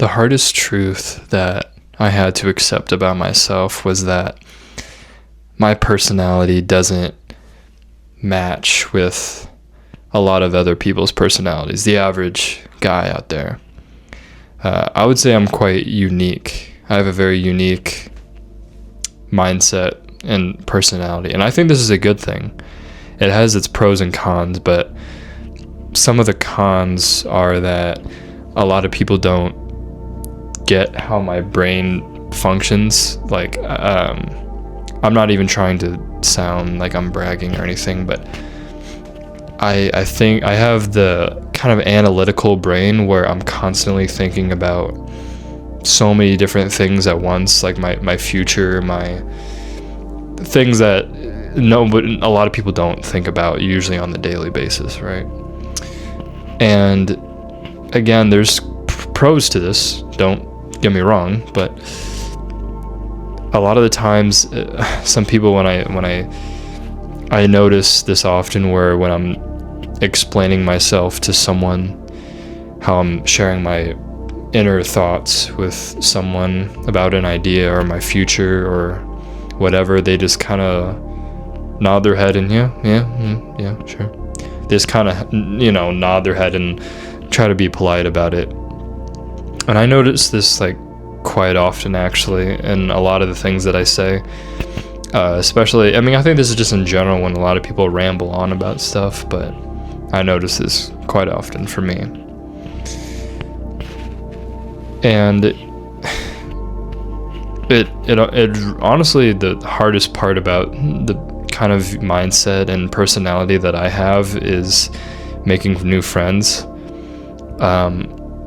The hardest truth that I had to accept about myself was that my personality doesn't match with a lot of other people's personalities, the average guy out there. I would say I'm quite unique. I have a very unique mindset and personality, and I think this is a good thing. It has its pros and cons, but some of the cons are that a lot of people don't get how my brain functions. Like, I'm not even trying to sound like I'm bragging or anything, but I think I have the kind of analytical brain where I'm constantly thinking about so many different things at once, like my future, my things that but a lot of people don't think about usually on the daily basis, right? And again, there's pros to this, don't get me wrong, but a lot of the times, some people, when I notice this often, where when I'm explaining myself to someone, how I'm sharing my inner thoughts with someone about an idea or my future or whatever, they just kind of nod their head and yeah, sure. They just kind of, nod their head and try to be polite about it. And I notice this like quite often, actually, in a lot of the things that I say, especially, I think this is just in general when a lot of people ramble on about stuff, but I notice this quite often for me. And it honestly, the hardest part about the kind of mindset and personality that I have is making new friends.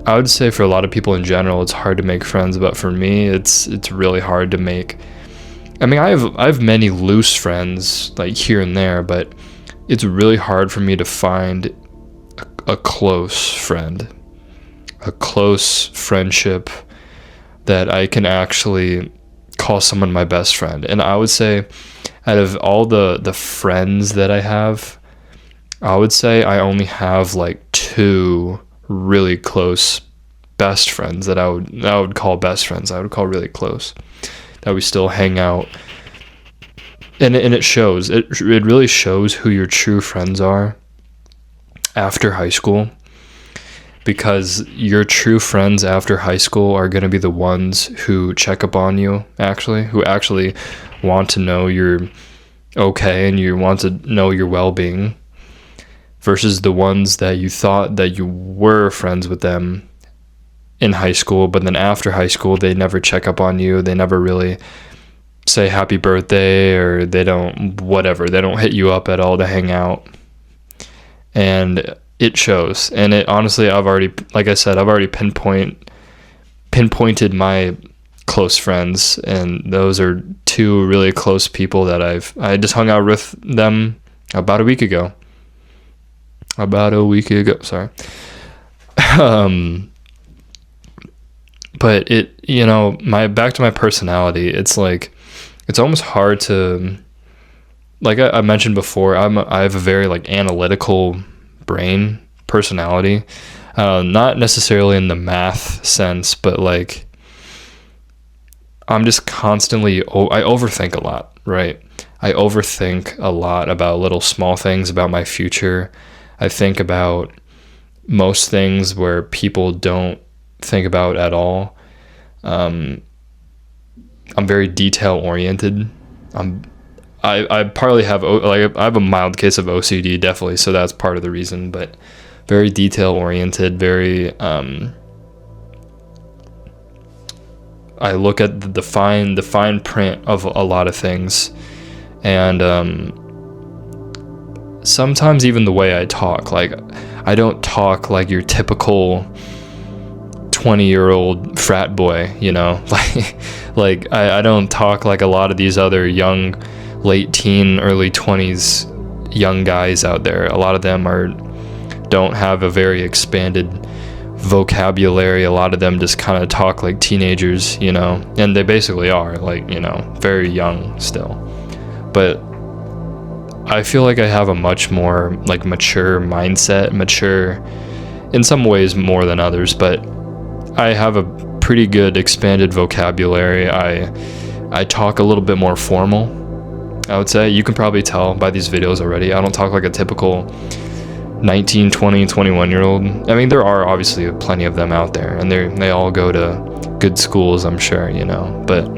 I would say for a lot of people in general, it's hard to make friends, but for me, it's really hard to make. I have many loose friends, like here and there, but it's really hard for me to find a close friend, a close friendship that I can actually call someone my best friend. And I would say, out of all the friends that I have, I would say I only have like 2 really close best friends that I would call best friends. I would call really close, that we still hang out, and it shows. It really shows who your true friends are after high school, because your true friends after high school are going to be the ones who check up on you, who actually want to know you're okay and you want to know your well-being, versus the ones that you thought that you were friends with them in high school, but then after high school, they never check up on you. They never really say happy birthday, or they don't hit you up at all to hang out. And it shows. And it honestly, I've already pinpointed my close friends, and those are 2 really close people that I just hung out with them about a week ago. Sorry. But back to my personality, it's like, it's almost hard to, like I mentioned before, I have a very like analytical brain personality, not necessarily in the math sense, but like I'm just constantly, I overthink a lot, right? I overthink a lot about little small things about my future. I think about most things where people don't think about at all. I'm very detail oriented. I partly have I have a mild case of OCD, definitely, so that's part of the reason, but very detail oriented, very I look at the fine print of a lot of things, and sometimes even the way I talk, like I don't talk like your typical 20-year-old frat boy, like I don't talk like a lot of these other young, late teen, early 20s young guys out there. A lot of them don't have a very expanded vocabulary. A lot of them just kind of talk like teenagers, and they basically are, like, very young still. But I feel like I have a much more like mature mindset, mature in some ways more than others, but I have a pretty good expanded vocabulary. I talk a little bit more formal, I would say. You can probably tell by these videos already. I don't talk like a typical 19, 20, 21-year-old. I mean, there are obviously plenty of them out there, and they all go to good schools, I'm sure, you know. But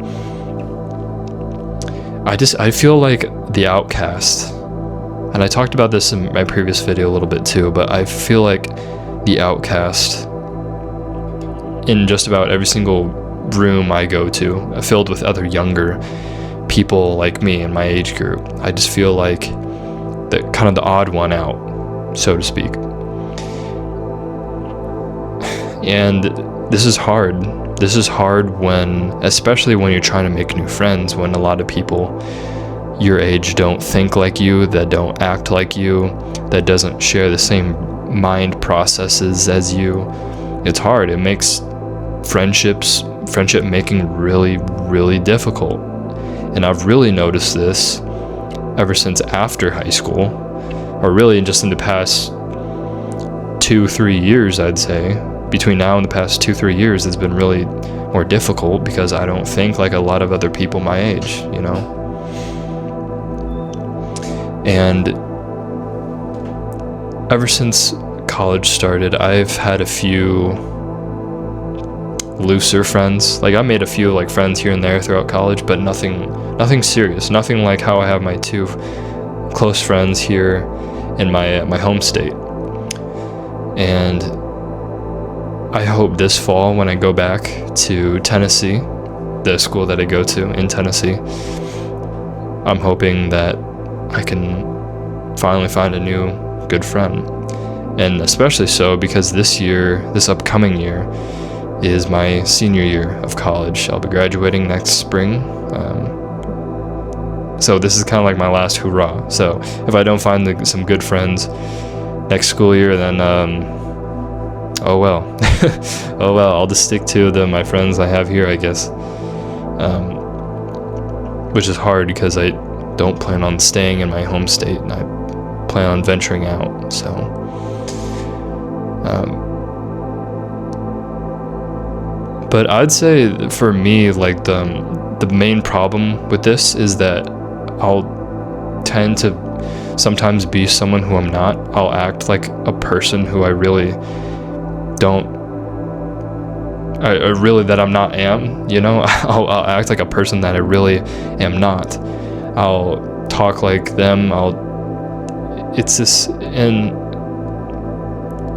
I feel like the outcast, and I talked about this in my previous video a little bit too, but I feel like the outcast in just about every single room I go to, filled with other younger people like me in my age group. I just feel like the kind of the odd one out, so to speak. And this is hard. This is hard especially when you're trying to make new friends, when a lot of people your age don't think like you, that don't act like you, that doesn't share the same mind processes as you. It's hard. It makes friendship making really, really difficult. And I've really noticed this ever since after high school, or really just in the past 2-3 years, I'd say. Between now and the past 2-3 years, it's been really more difficult because I don't think like a lot of other people my age, you know? And ever since college started, I've had a few looser friends. Like I made a few like friends here and there throughout college, but nothing serious. Nothing like how I have my 2 close friends here in my home state. And I hope this fall, when I go back to Tennessee, the school that I go to in Tennessee, I'm hoping that I can finally find a new good friend. And especially so because this upcoming year, is my senior year of college. I'll be graduating next spring. So this is kind of like my last hurrah. So if I don't find some good friends next school year, then oh well. Oh well, I'll just stick to my friends I have here, I guess. Which is hard because I don't plan on staying in my home state, and I plan on venturing out. So but I'd say for me, like the main problem with this is that I'll tend to sometimes be someone who I'm not. I'll act like a person who I really don't, that I'm not am, you know? I'll act like a person that I really am not. I'll talk like them. It's this, and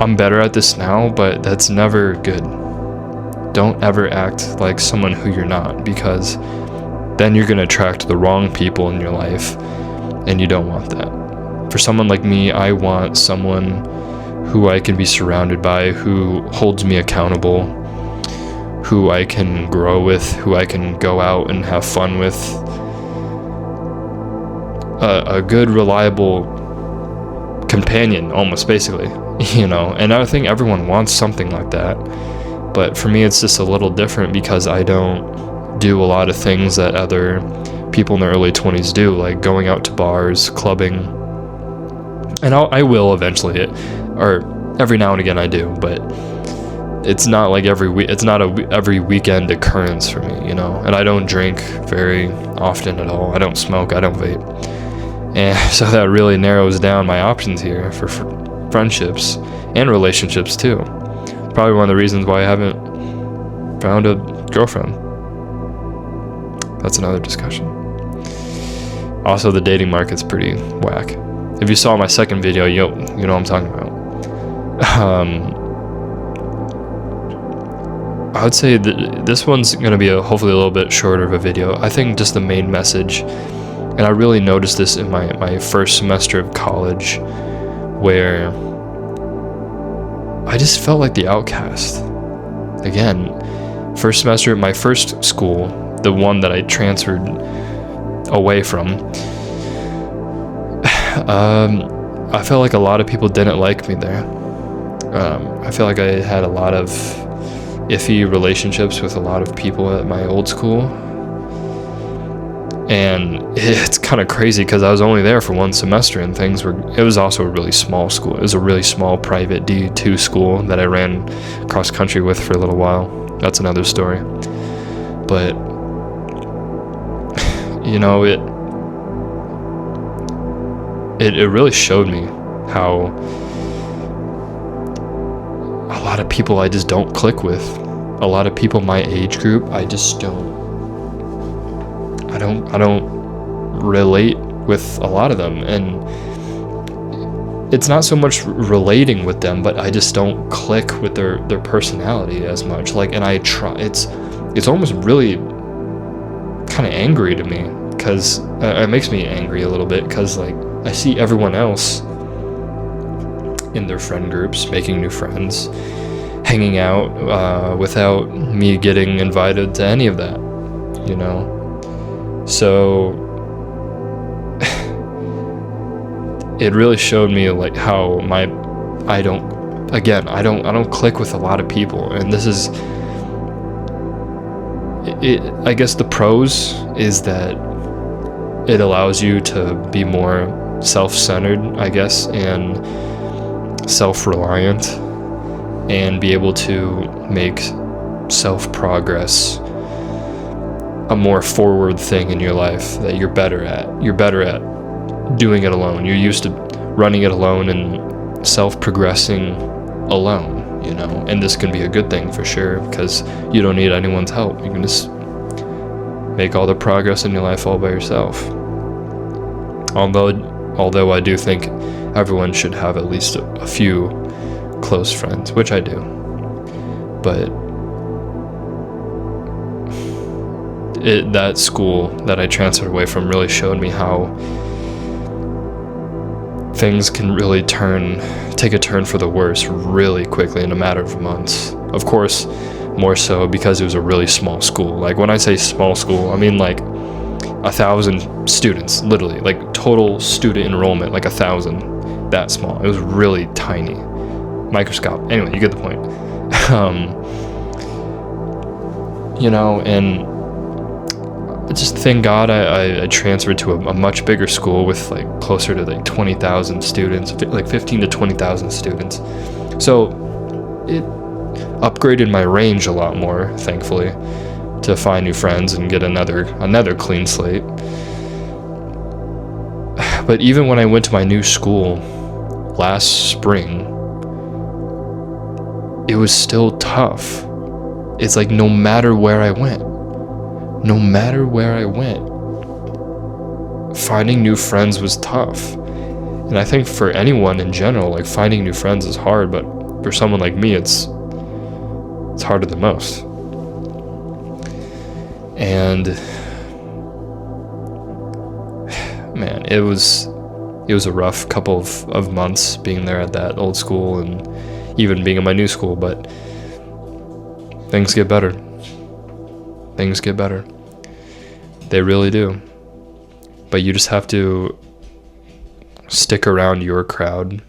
I'm better at this now, but that's never good. Don't ever act like someone who you're not, because then you're going to attract the wrong people in your life, and you don't want that. For someone like me, I want someone who I can be surrounded by, who holds me accountable, who I can grow with, who I can go out and have fun with. A good, reliable companion, almost, basically, you know. And I think everyone wants something like that. But for me, it's just a little different because I don't do a lot of things that other people in their early 20s do, like going out to bars, clubbing. And I will eventually, or every now and again I do, but it's not like it's not every weekend occurrence for me, you know. And I don't drink very often at all. I don't smoke. I don't vape. And so that really narrows down my options here for friendships and relationships too. Probably one of the reasons why I haven't found a girlfriend. That's another discussion. Also, the dating market's pretty whack. If you saw my second video, you know what I'm talking about. I would say that this one's going to be hopefully a little bit shorter of a video. I think just the main message, and I really noticed this in my first semester of college, where I just felt like the outcast. Again, first semester at my first school, the one that I transferred away from, I felt like a lot of people didn't like me there. I feel like I had a lot of iffy relationships with a lot of people at my old school. And it's kind of crazy because I was only there for one semester, and it was also a really small school. It was a really small private D2 school that I ran cross country with for a little while. That's another story. But, you know, it really showed me how a lot of people I just don't click with. A lot of people my age group, I just don't relate with a lot of them. And it's not so much relating with them, but I just don't click with their personality as much. Like, and I try, it's almost really kind of angry to me, because it makes me angry a little bit, because like I see everyone else in their friend groups making new friends, hanging out without me getting invited to any of that, you know. So it really showed me like how I don't click with a lot of people. And this is it. I guess the pros is that it allows you to be more self-centered, I guess, and self-reliant, and be able to make self-progress a more forward thing in your life that you're better at. You're better at doing it alone. You're used to running it alone and self-progressing alone, you know. And this can be a good thing for sure, because you don't need anyone's help. You can just make all the progress in your life all by yourself. Although I do think everyone should have at least a few close friends, which I do. But that school that I transferred away from really showed me how things can really take a turn for the worse really quickly in a matter of months. Of course, more so because it was a really small school. Like, when I say small school, I mean like 1,000 students, literally, like total student enrollment, like 1,000, that small. It was really tiny, microscopic. Anyway, you get the point. You know, and just thank God I transferred to a much bigger school with like closer to like 20,000 students, like 15 to 20,000 students. So it upgraded my range a lot more, thankfully, to find new friends and get another clean slate. But even when I went to my new school last spring, it was still tough. It's like no matter where I went, finding new friends was tough. And I think for anyone in general, like, finding new friends is hard, but for someone like me, it's harder than most. And man, it was a rough couple of months being there at that old school, and even being in my new school, but things get better. They really do. But you just have to stick around your crowd.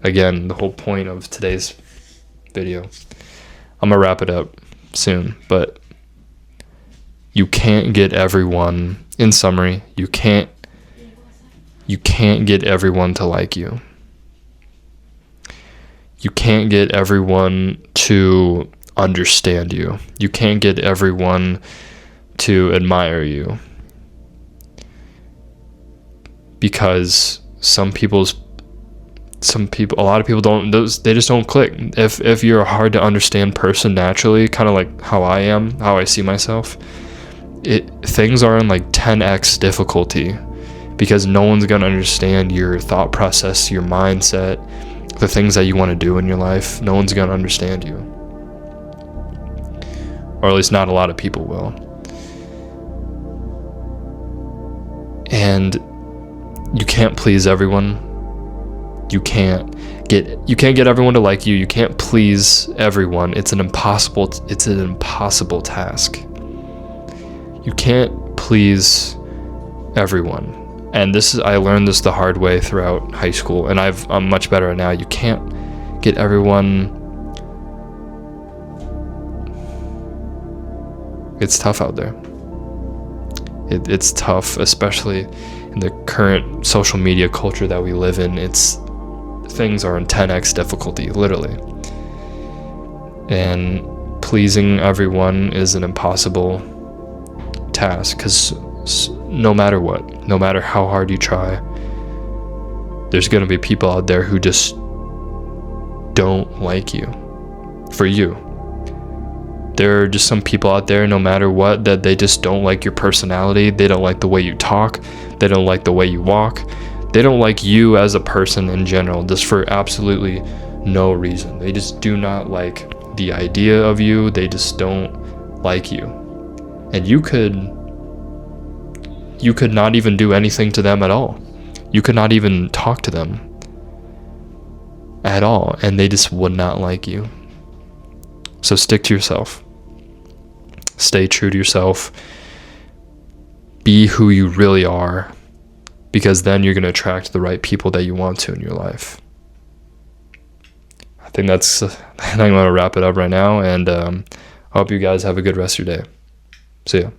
Again, the whole point of today's video. I'm gonna wrap it up soon, but you can't get everyone, in summary, you can't get everyone to like you. You can't get everyone to understand you. You can't get everyone to admire you. Because a lot of people don't, they just don't click. If you're a hard to understand person naturally, kind of like how I am, how I see myself, things are in like 10x difficulty, because no one's gonna understand your thought process, your mindset, the things that you want to do in your life. No one's gonna understand you, or at least not a lot of people will. And you can't please everyone. You can't get everyone to like you. You can't please everyone. It's an impossible task. You can't please everyone. And I learned this the hard way throughout high school, and I'm much better at now. You can't get everyone. It's tough out there. It's tough, especially in the current social media culture that we live in. Things are in 10x difficulty, literally. And pleasing everyone is an impossible task, because no matter what, no matter how hard you try, there's going to be people out there who just don't like you for you. There are just some people out there, no matter what, that they just don't like your personality. They don't like the way you talk. They don't like the way you walk. They don't like you as a person in general, just for absolutely no reason. They just do not like the idea of you. They just don't like you. And you could not even do anything to them at all. You could not even talk to them at all, and they just would not like you. So stick to yourself. Stay true to yourself. Be who you really are, because then you're going to attract the right people that you want to in your life. I think I'm going to wrap it up right now, and I hope you guys have a good rest of your day. See ya.